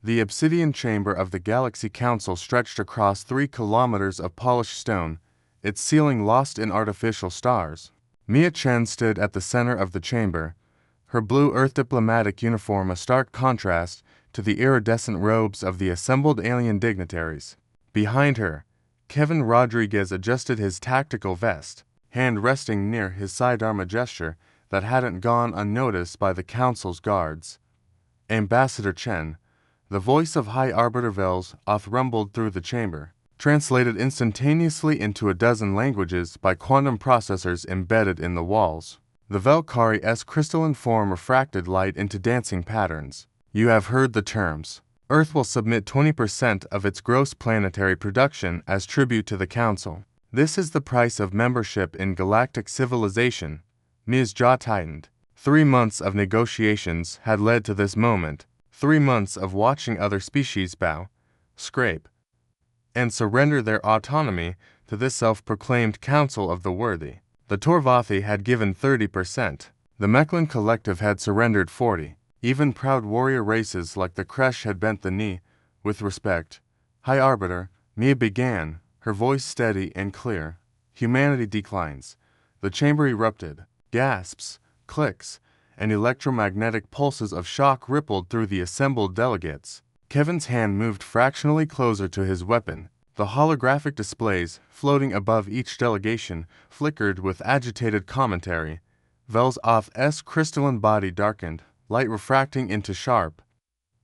The obsidian chamber of the Galaxy Council stretched across 3 kilometers of polished stone, its ceiling lost in artificial stars. Mia Chen stood at the center of the chamber, her blue Earth diplomatic uniform a stark contrast to the iridescent robes of the assembled alien dignitaries. Behind her, Kevin Rodriguez adjusted his tactical vest, hand resting near his sidearm, a gesture that hadn't gone unnoticed by the Council's guards. Ambassador Chen, the voice of High Arbiter Vels Oth rumbled through the chamber, translated instantaneously into a dozen languages by quantum processors embedded in the walls. The Valkyrie's crystalline form refracted light into dancing patterns. You have heard the terms. Earth will submit 20% of its gross planetary production as tribute to the Council. This is the price of membership in galactic civilization. Mia's jaw tightened. 3 months of negotiations had led to this moment. 3 months of watching other species bow, scrape, and surrender their autonomy to this self-proclaimed Council of the Worthy. The Torvathi had given 30%. The Mechlin Collective had surrendered 40%. Even proud warrior races like the Kresh had bent the knee, with respect. High Arbiter, Mia began, her voice steady and clear. Humanity declines. The chamber erupted. Gasps, clicks, and electromagnetic pulses of shock rippled through the assembled delegates. Kevin's hand moved fractionally closer to his weapon. The holographic displays, floating above each delegation, flickered with agitated commentary. Vels Oth's crystalline body darkened, light refracting into sharp,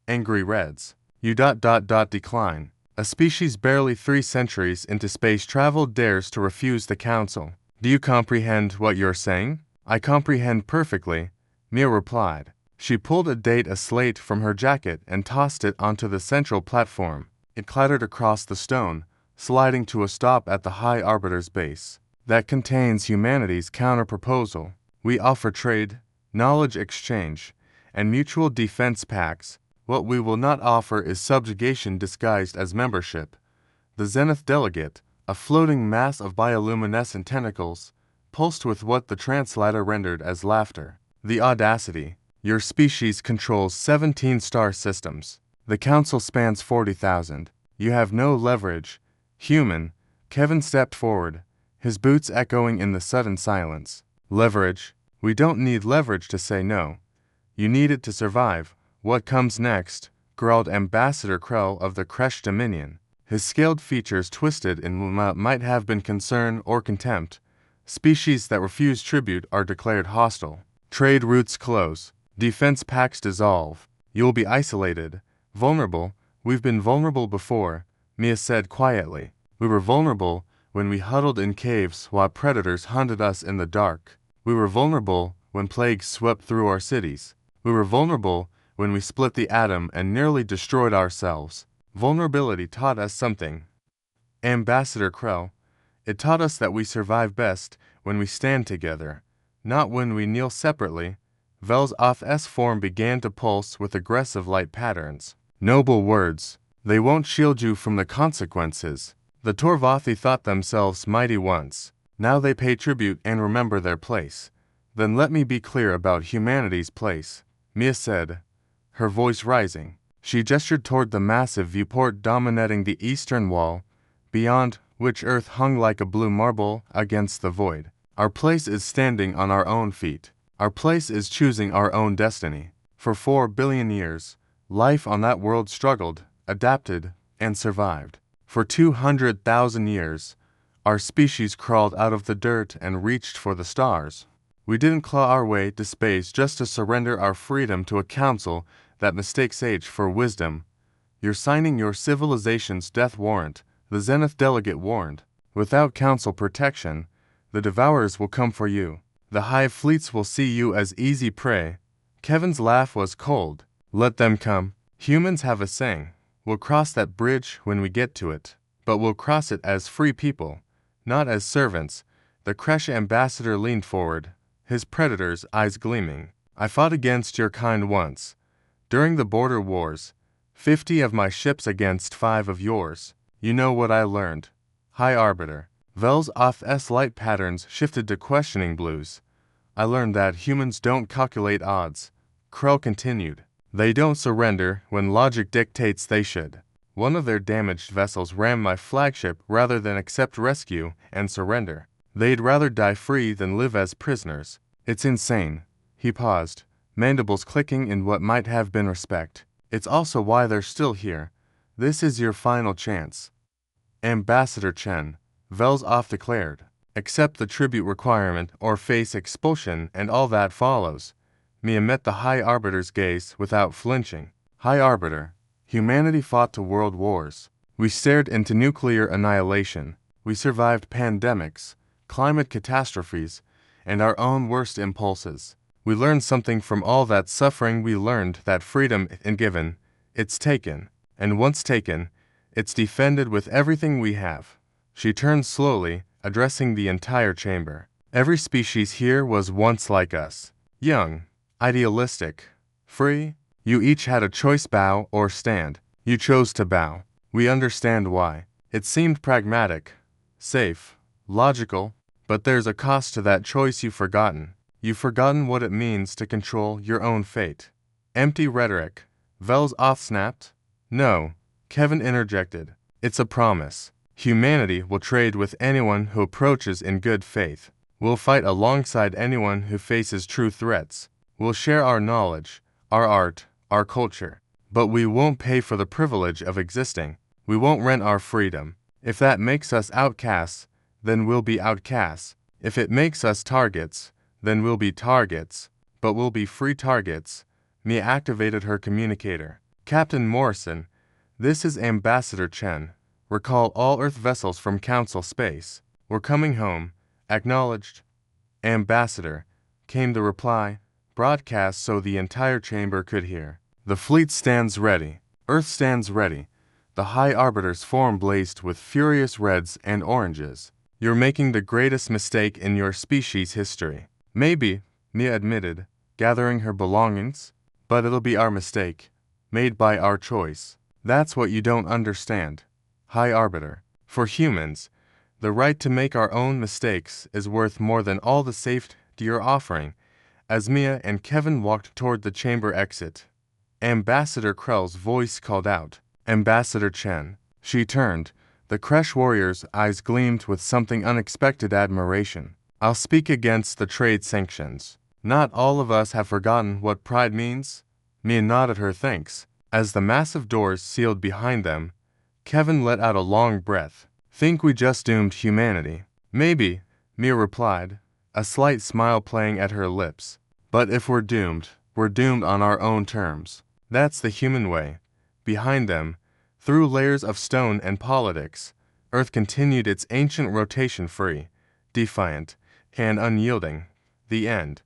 angry reds. You decline. A species barely 3 centuries into space travel dares to refuse the Council. Do you comprehend what you're saying? I comprehend perfectly, Mia replied. She pulled a slate from her jacket and tossed it onto the central platform. It clattered across the stone, sliding to a stop at the High Arbiter's base. That contains humanity's counter-proposal. We offer trade, knowledge exchange, and mutual defense pacts. What we will not offer is subjugation disguised as membership. The Zenith delegate, a floating mass of bioluminescent tentacles, pulsed with what the translator rendered as laughter. The audacity. Your species controls 17 star systems. The Council spans 40,000. You have no leverage. Human. Kevin stepped forward, his boots echoing in the sudden silence. Leverage? We don't need leverage to say no. You need it to survive. What comes next? Growled Ambassador Krell of the Kresh Dominion. His scaled features twisted in what might have been concern or contempt. Species that refuse tribute are declared hostile. Trade routes close. Defense pacts dissolve. You'll be isolated. Vulnerable. We've been vulnerable before, Mia said quietly. We were vulnerable when we huddled in caves while predators hunted us in the dark. We were vulnerable when plagues swept through our cities. We were vulnerable when we split the atom and nearly destroyed ourselves. Vulnerability taught us something. Ambassador Krell, it taught us that we survive best when we stand together, not when we kneel separately. Vels Oth's form began to pulse with aggressive light patterns. Noble words. They won't shield you from the consequences. The Torvathi thought themselves mighty once. Now they pay tribute and remember their place. Then let me be clear about humanity's place, Mia said, her voice rising. She gestured toward the massive viewport dominating the eastern wall, beyond which Earth hung like a blue marble against the void. Our place is standing on our own feet. Our place is choosing our own destiny. For 4 billion years, life on that world struggled, adapted, and survived. For 200,000 years, our species crawled out of the dirt and reached for the stars. We didn't claw our way to space just to surrender our freedom to a council that mistakes age for wisdom. You're signing your civilization's death warrant, the Zenith delegate warned. Without council protection, the devourers will come for you. The hive fleets will see you as easy prey. Kevin's laugh was cold. Let them come. Humans have a saying. We'll cross that bridge when we get to it. But we'll cross it as free people, not as servants. The Kresh ambassador leaned forward, his predator's eyes gleaming. I fought against your kind once. During the border wars, 50 of my ships against 5 of yours. You know what I learned. High Arbiter. Vels Oth's light patterns shifted to questioning blues. I learned that humans don't calculate odds. Krell continued. They don't surrender when logic dictates they should. One of their damaged vessels rammed my flagship rather than accept rescue and surrender. They'd rather die free than live as prisoners. It's insane. He paused, mandibles clicking in what might have been respect. It's also why they're still here. This is your final chance. Ambassador Chen, Vel's declared. Accept the tribute requirement or face expulsion and all that follows. Mia met the High Arbiter's gaze without flinching. High Arbiter, humanity fought to world wars. We stared into nuclear annihilation. We survived pandemics, climate catastrophes, and our own worst impulses. We learned something from all that suffering. We learned that freedom isn't given, it's taken. And once taken, it's defended with everything we have. She turned slowly, addressing the entire chamber. Every species here was once like us. Young, idealistic, free. You each had a choice: bow or stand. You chose to bow. We understand why. It seemed pragmatic, safe, logical, but there's a cost to that choice you've forgotten. You've forgotten what it means to control your own fate. Empty rhetoric. Vel's snapped. No, Kevin interjected. It's a promise. Humanity will trade with anyone who approaches in good faith. We'll fight alongside anyone who faces true threats. We'll share our knowledge, our art, our culture. But we won't pay for the privilege of existing. We won't rent our freedom. If that makes us outcasts, then we'll be outcasts. If it makes us targets, then we'll be targets. But we'll be free targets. Mia activated her communicator. Captain Morrison, this is Ambassador Chen. Recall all Earth vessels from Council space. We're coming home. Acknowledged. Ambassador, came the reply, broadcast so the entire chamber could hear. The fleet stands ready. Earth stands ready. The High Arbiter's form blazed with furious reds and oranges. You're making the greatest mistake in your species' history. Maybe, Mia admitted, gathering her belongings, but it'll be our mistake, made by our choice. That's what you don't understand, High Arbiter. For humans, the right to make our own mistakes is worth more than all the safety you're offering. As Mia and Kevin walked toward the chamber exit, Ambassador Krell's voice called out, Ambassador Chen. She turned. The Kresh warrior's eyes gleamed with something unexpected admiration. I'll speak against the trade sanctions. Not all of us have forgotten what pride means. Mia nodded her thanks. As the massive doors sealed behind them, Kevin let out a long breath. Think we just doomed humanity? Maybe, Mia replied, a slight smile playing at her lips. But if we're doomed on our own terms. That's the human way. Behind them, through layers of stone and politics, Earth continued its ancient rotation free, defiant, and unyielding. The end.